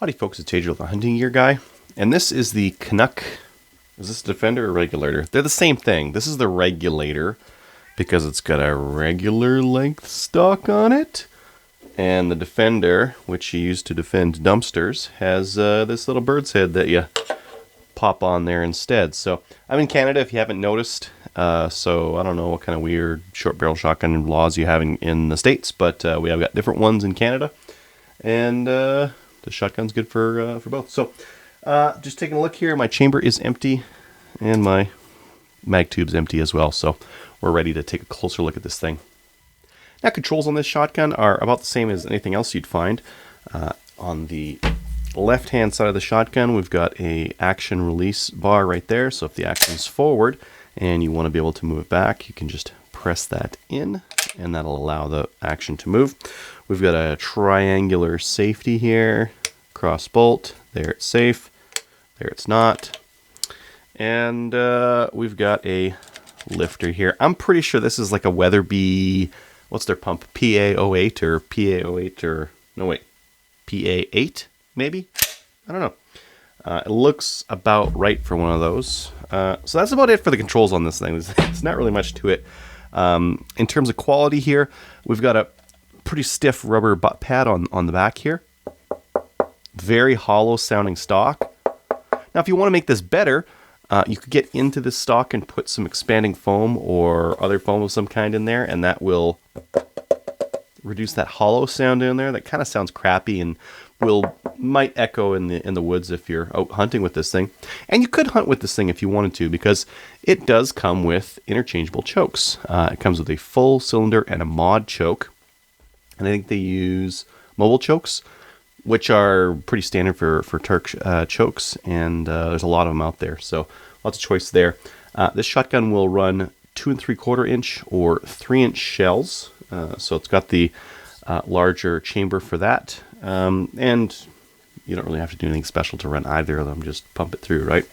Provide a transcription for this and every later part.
Howdy folks, it's Adriel, the hunting gear guy, and this is the Canuck, is this Defender or Regulator? They're the same thing. This is the Regulator because it's got a regular length stock on it, and the Defender, which you use to defend dumpsters, has this little Birdshead that you pop on there instead. So I'm in Canada if you haven't noticed, so I don't know what kind of weird short barrel shotgun laws you have in the States, but we have got different ones in Canada, and the shotgun's good for both. So just taking a look here, my chamber is empty and my mag tube's empty as well, so we're ready to take a closer look at this thing. Now, controls on this shotgun are about the same as anything else you'd find. On the left hand side of the shotgun, we've got a action release bar right there, so if the action's forward and you want to be able to move it back, you can just press that in and that'll allow the action to move. We've got a triangular safety here, cross bolt, there it's safe, there it's not, and we've got a lifter here. I'm pretty sure this is like a Weatherby, what's their pump, PA08 or PA08 or, no wait, PA8 maybe? I don't know. It looks about right for one of those. So that's about it for the controls on this thing. There's not really much to it. In terms of quality here, we've got a pretty stiff rubber butt pad on the back here. Very hollow sounding stock. Now if you want to make this better, you could get into this stock and put some expanding foam or other foam of some kind in there, and that will reduce that hollow sound in there. That kind of sounds crappy and might echo in the woods if you're out hunting with this thing. And you could hunt with this thing if you wanted to, because it does come with interchangeable chokes. It comes with a full cylinder and a mod choke. And I think they use mobile chokes, which are pretty standard for Turk chokes, and there's a lot of them out there, so lots of choice there. This shotgun will run 2 3/4 inch or 3-inch shells, so it's got the larger chamber for that, and you don't really have to do anything special to run either of them, just pump it through, right?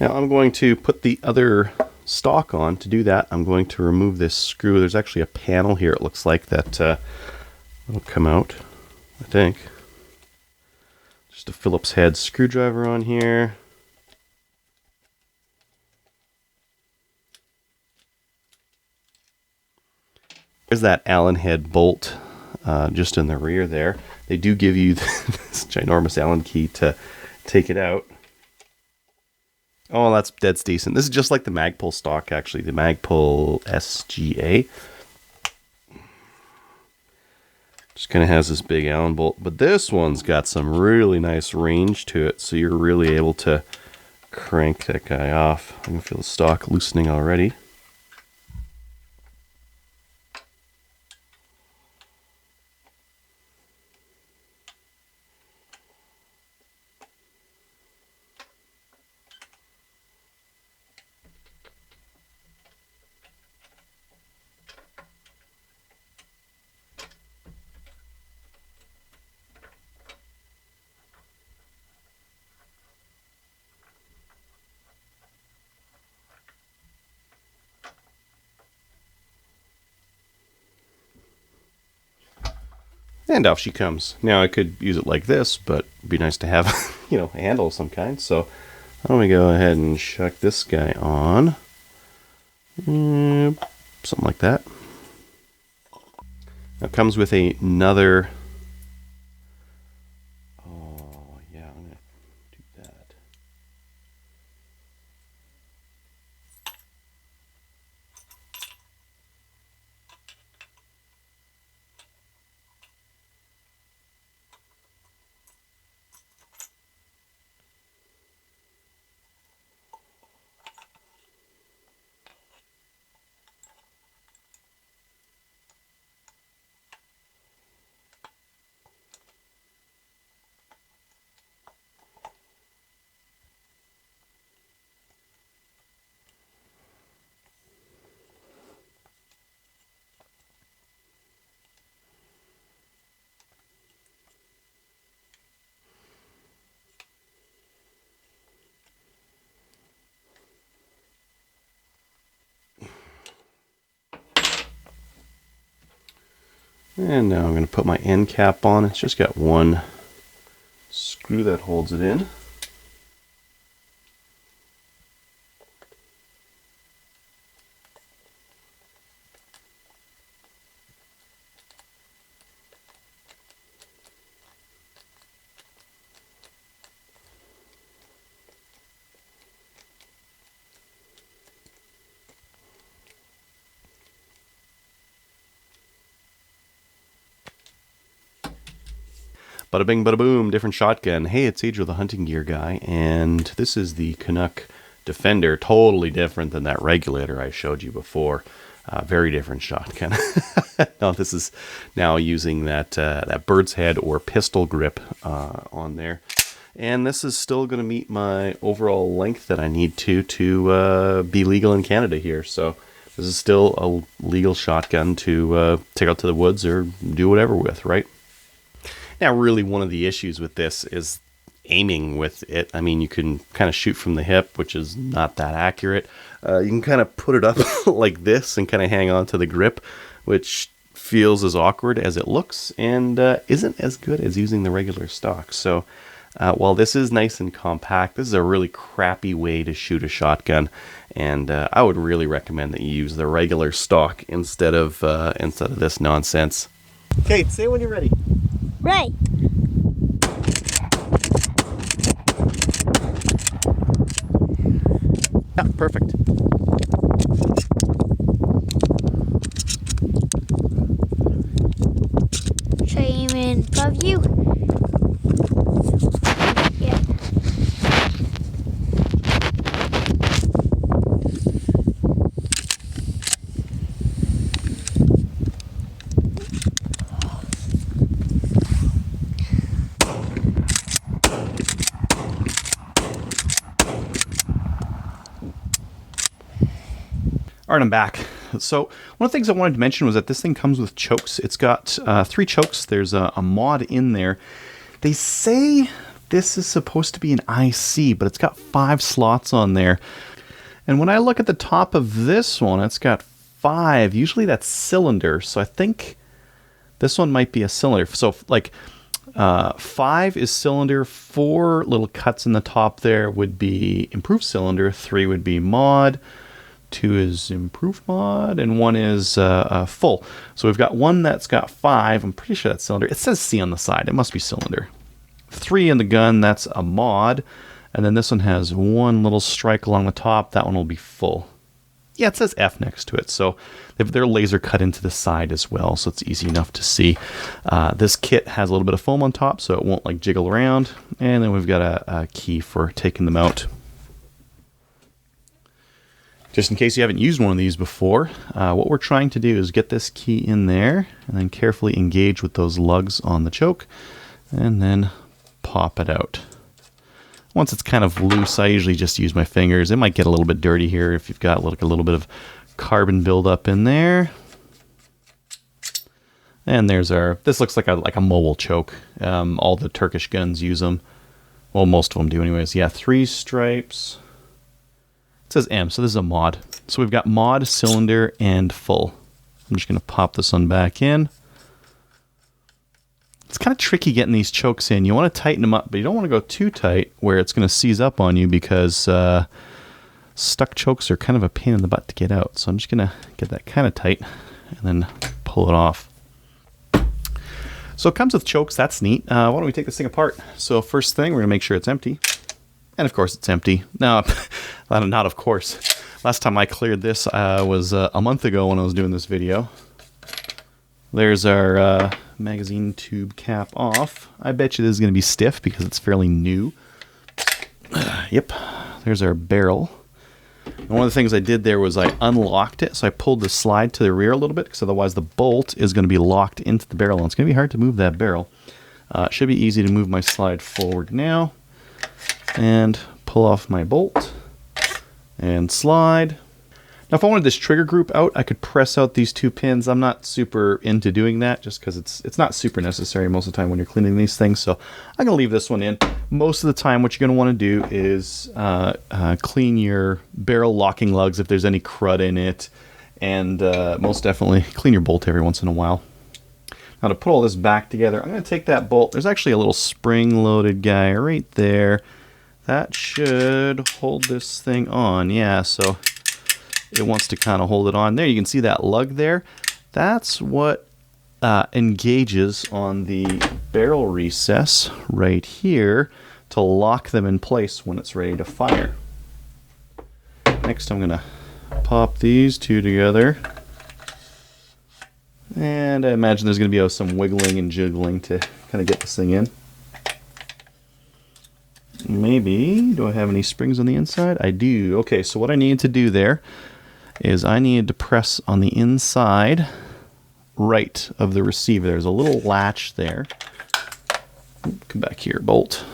Now I'm going to put the other stock on. To do that, I'm going to remove this screw. There's actually a panel here, it looks like, that will come out, I think. Just a Phillips head screwdriver on here. There's that Allen head bolt just in the rear there. They do give you this ginormous Allen key to take it out. Oh, that's decent. This is just like the Magpul stock, actually, the Magpul SGA. Just kind of has this big Allen bolt, but this one's got some really nice range to it, so you're really able to crank that guy off. I can feel the stock loosening already. And off she comes. Now I could use it like this, but it'd be nice to have, a handle of some kind. So I'm gonna go ahead and chuck this guy on. Something like that. Now it comes with another. Oh yeah, I'm gonna do that. And now I'm going to put my end cap on. It's just got one glue that holds it in. Bada bing, bada boom, different shotgun. Hey, it's Adriel, the hunting gear guy, and this is the Canuck Defender. Totally different than that Regulator I showed you before. Very different shotgun. No, this is now using that that Birdshead or pistol grip on there. And this is still going to meet my overall length that I need to be legal in Canada here. So this is still a legal shotgun to take out to the woods or do whatever with, right? Now, really, one of the issues with this is aiming with it. I mean, you can kind of shoot from the hip, which is not that accurate. You can kind of put it up like this and kind of hang on to the grip, which feels as awkward as it looks and isn't as good as using the regular stock. So while this is nice and compact, this is a really crappy way to shoot a shotgun, and I would really recommend that you use the regular stock instead of this nonsense. Kate, say when you're ready. Right. Yeah, perfect. Should I aim in above you? Yeah. All right, I'm back. So one of the things I wanted to mention was that this thing comes with chokes. It's got 3 chokes. There's a mod in there. They say this is supposed to be an IC, but it's got 5 slots on there. And when I look at the top of this one, it's got 5. Usually that's cylinder. So I think this one might be a cylinder. So like 5 is cylinder, 4 little cuts in the top there would be improved cylinder, 3 would be mod, 2 is improved mod, and 1 is full. So we've got one that's got 5. I'm pretty sure that's cylinder. It says C on the side. It must be cylinder. 3 in the gun, that's a mod. And then this one has 1 little strike along the top. That one will be full. Yeah, it says F next to it. So they're laser cut into the side as well, so it's easy enough to see. This kit has a little bit of foam on top, so it won't like jiggle around. And then we've got a key for taking them out. Just in case you haven't used one of these before, what we're trying to do is get this key in there and then carefully engage with those lugs on the choke and then pop it out. Once it's kind of loose, I usually just use my fingers. It might get a little bit dirty here if you've got like a little bit of carbon buildup in there. And there's this looks like a mobile choke. All the Turkish guns use them. Well, most of them do anyways. Yeah, 3 stripes. It says M, so this is a mod. So we've got mod, cylinder, and full. I'm just going to pop this one back in. It's kind of tricky getting these chokes in. You want to tighten them up, but you don't want to go too tight where it's going to seize up on you because stuck chokes are kind of a pain in the butt to get out. So I'm just going to get that kind of tight and then pull it off. So it comes with chokes. That's neat. Why don't we take this thing apart? So first thing, we're going to make sure it's empty. And of course it's empty. No, not of course. Last time I cleared this was a month ago when I was doing this video. There's our magazine tube cap off. I bet you this is going to be stiff because it's fairly new. Yep, there's our barrel. And one of the things I did there was I unlocked it. So I pulled the slide to the rear a little bit because otherwise the bolt is going to be locked into the barrel. And it's going to be hard to move that barrel. It should be easy to move my slide forward now. And pull off my bolt and slide. Now if I wanted this trigger group out, I could press out these 2 pins. I'm not super into doing that just because it's not super necessary most of the time when you're cleaning these things. So I'm going to leave this one in. Most of the time what you're going to want to do is clean your barrel locking lugs if there's any crud in it. And most definitely clean your bolt every once in a while. Now to put all this back together, I'm going to take that bolt. There's actually a little spring-loaded guy right there. That should hold this thing on. Yeah, so it wants to kind of hold it on. There, you can see that lug there. That's what engages on the barrel recess right here to lock them in place when it's ready to fire. Next, I'm going to pop these two together. And I imagine there's going to be some wiggling and jiggling to kind of get this thing in. Maybe, do I have any springs on the inside? I do. Okay, so what I need to do there is I need to press on the inside right of the receiver. There's a little latch there. Come back here, bolt.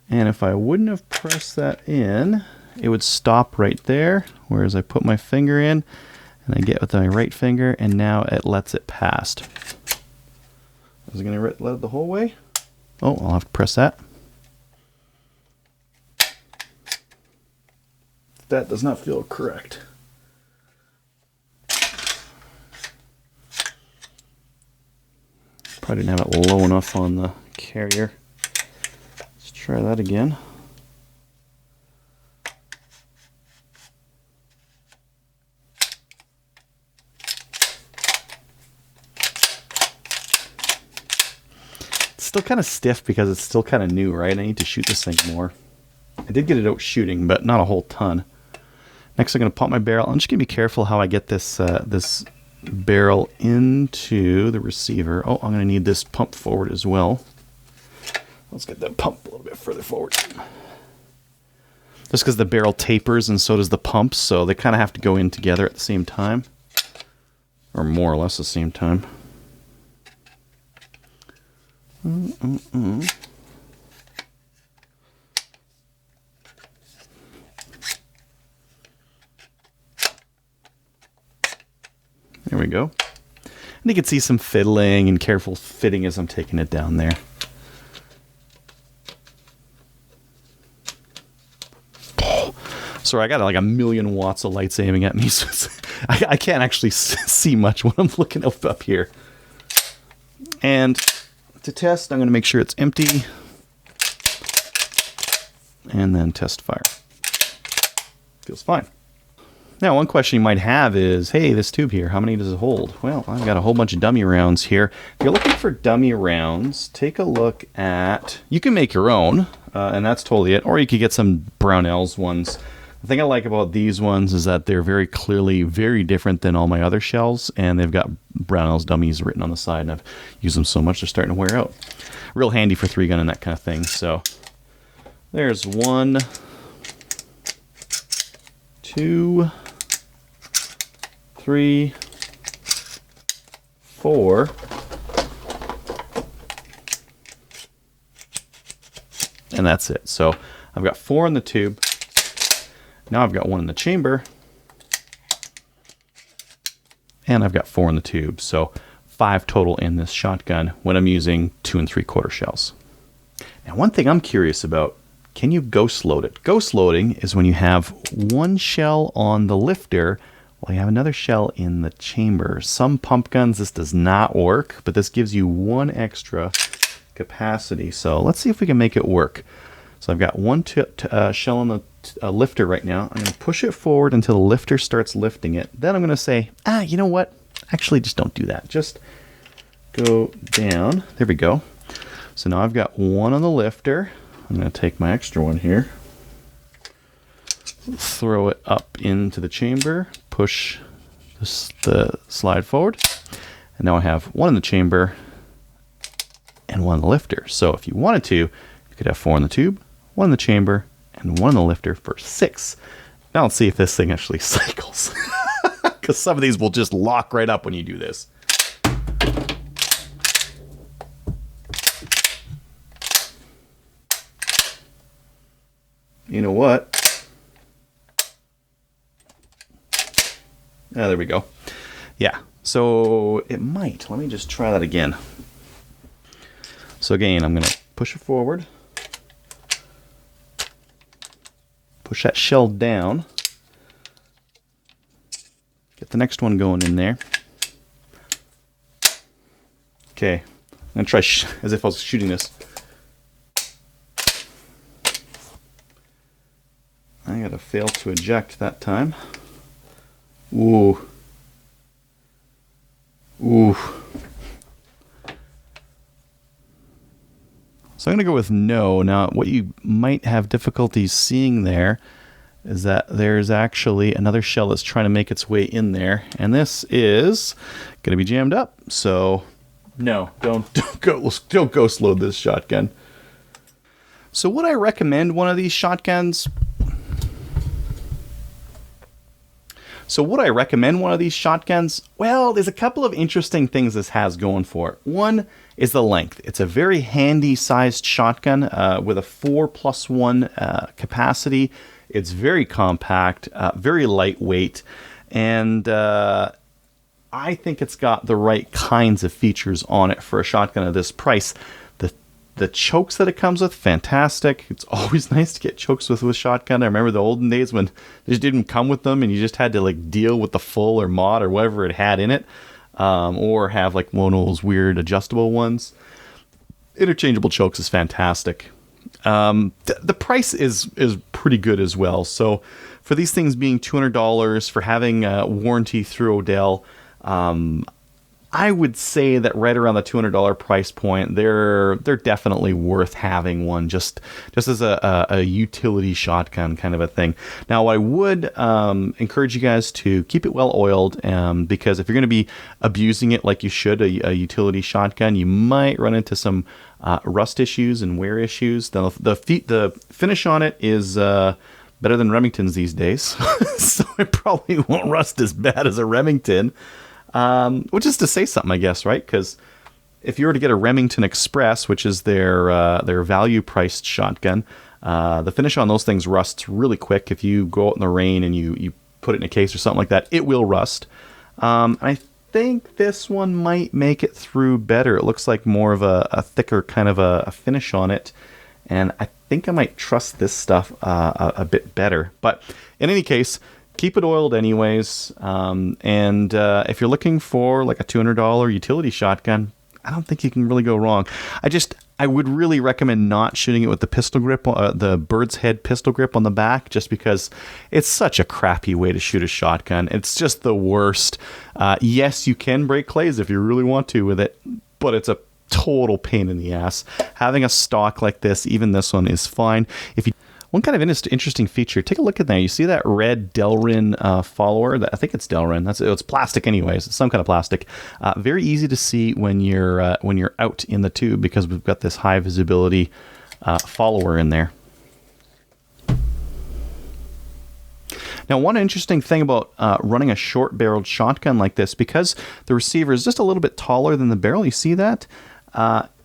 And if I wouldn't have pressed that in, it would stop right there, whereas I put my finger in and I get with my right finger and now it lets it past. Is it going to let it the whole way? Oh, I'll have to press that. That does not feel correct. Probably didn't have it low enough on the carrier. Let's try that again. Still kind of stiff because it's still kind of new, right? I need to shoot this thing more. I did get it out shooting, but not a whole ton. Next, I'm going to pop my barrel. I'm just going to be careful how I get this this barrel into the receiver. Oh, I'm going to need this pump forward as well. Let's get that pump a little bit further forward. Just because the barrel tapers and so does the pump, so they kind of have to go in together at the same time. Or more or less the same time. There we go. And you can see some fiddling and careful fitting as I'm taking it down there. Sorry, I got like a million watts of lights aiming at me, so I can't actually see much when I'm looking up here. And to test, I'm going to make sure it's empty. And then test fire. Feels fine. Now, one question you might have is, hey, this tube here, how many does it hold? Well, I've got a whole bunch of dummy rounds here. If you're looking for dummy rounds, take a look at... You can make your own, and that's totally it. Or you could get some Brownells ones. The thing I like about these ones is that they're very clearly very different than all my other shells, and they've got Brownells dummies written on the side, and I've used them so much they're starting to wear out. Real handy for 3-gun and that kind of thing. So there's 1, 2, 3, 4, and that's it. So I've got 4 in the tube. Now I've got 1 in the chamber, and I've got 4 in the tube. So 5 total in this shotgun when I'm using 2 3/4 shells. Now, one thing I'm curious about, can you ghost load it? Ghost loading is when you have 1 shell on the lifter while you have another shell in the chamber. Some pump guns, this does not work, but this gives you 1 extra capacity. So let's see if we can make it work. So I've got 1 shell on the lifter right now. I'm going to push it forward until the lifter starts lifting it. Then I'm going to say, you know what? Actually, just don't do that. Just go down. There we go. So now I've got 1 on the lifter. I'm going to take my extra one here. Throw it up into the chamber. Push the slide forward. And now I have 1 in the chamber and 1 in the lifter. So if you wanted to, you could have 4 in the tube, 1 in the chamber, and 1 in the lifter for 6. Now let's see if this thing actually cycles. Because some of these will just lock right up when you do this. You know what? There we go. Yeah, so it might. Let me just try that again. So again, I'm going to push it forward. Push that shell down. get the next one going in there. Okay, I'm going to try as if I was shooting this. I got to fail to eject that time. Ooh. Ooh. So I'm going to go with no. Now, what you might have difficulties seeing there is that there's actually another shell that's trying to make its way in there. And this is going to be jammed up. So, no, don't ghost load this shotgun. So would I recommend one of these shotguns? Well, there's a couple of interesting things this has going for it. One is the length. It's a very handy sized shotgun with a 4+1 capacity. It's very compact, very lightweight, and I think it's got the right kinds of features on it for a shotgun at this price. The chokes that it comes with, fantastic. It's always nice to get chokes with shotgun. I remember the olden days when they just didn't come with them and you just had to like deal with the full or mod or whatever it had in it, or have like one of those weird adjustable ones. Interchangeable chokes is fantastic. The price is pretty good as well. So for these things being $200, for having warranty through Odell, I would say that right around the $200 price point, they're definitely worth having one just as a utility shotgun kind of a thing. Now, I would encourage you guys to keep it well oiled, because if you're going to be abusing it like you should, a utility shotgun, you might run into some rust issues and wear issues. The finish on it is better than Remington's these days, so it probably won't rust as bad as a Remington. Which is to say something, I guess, right? Because if you were to get a Remington Express, which is their value-priced shotgun, the finish on those things rusts really quick. If you go out in the rain and you put it in a case or something like that, it will rust. I think this one might make it through better. It looks like more of a thicker kind of a finish on it, and I think I might trust this stuff a bit better. But in any case, keep it oiled anyways, and if you're looking for like a $200 utility shotgun, I don't think you can really go wrong. I would really recommend not shooting it with the pistol grip, the Birdshead pistol grip on the back, just because it's such a crappy way to shoot a shotgun. It's just the worst. Yes, you can break clays if you really want to with it, but it's a total pain in the ass. Having a stock like this, even this one, is fine. One kind of interesting feature, take a look at that. You see that red Delrin follower? I think it's Delrin. It's plastic anyways. It's some kind of plastic. Very easy to see when you're out in the tube, because we've got this high visibility follower in there. Now, one interesting thing about running a short-barreled shotgun like this, because the receiver is just a little bit taller than the barrel, you see that?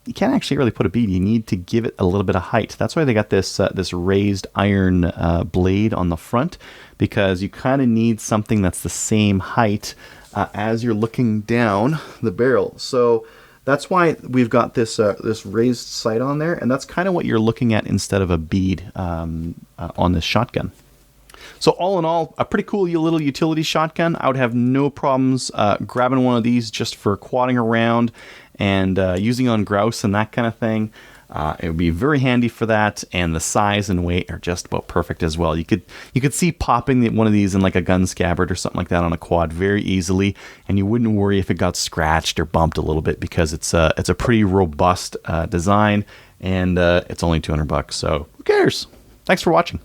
You can't actually really put a bead. You need to give it a little bit of height. That's why they got this raised iron blade on the front, because you kind of need something that's the same height as you're looking down the barrel. So that's why we've got this raised sight on there, and that's kind of what you're looking at instead of a bead on this shotgun. So all in all, a pretty cool little utility shotgun. I would have no problems grabbing one of these just for quadding around and using on grouse and that kind of thing. It would be very handy for that, and the size and weight are just about perfect as well. You could see popping one of these in like a gun scabbard or something like that on a quad very easily, and you wouldn't worry if it got scratched or bumped a little bit, because it's a pretty robust design, and it's only $200, so who cares? Thanks for watching.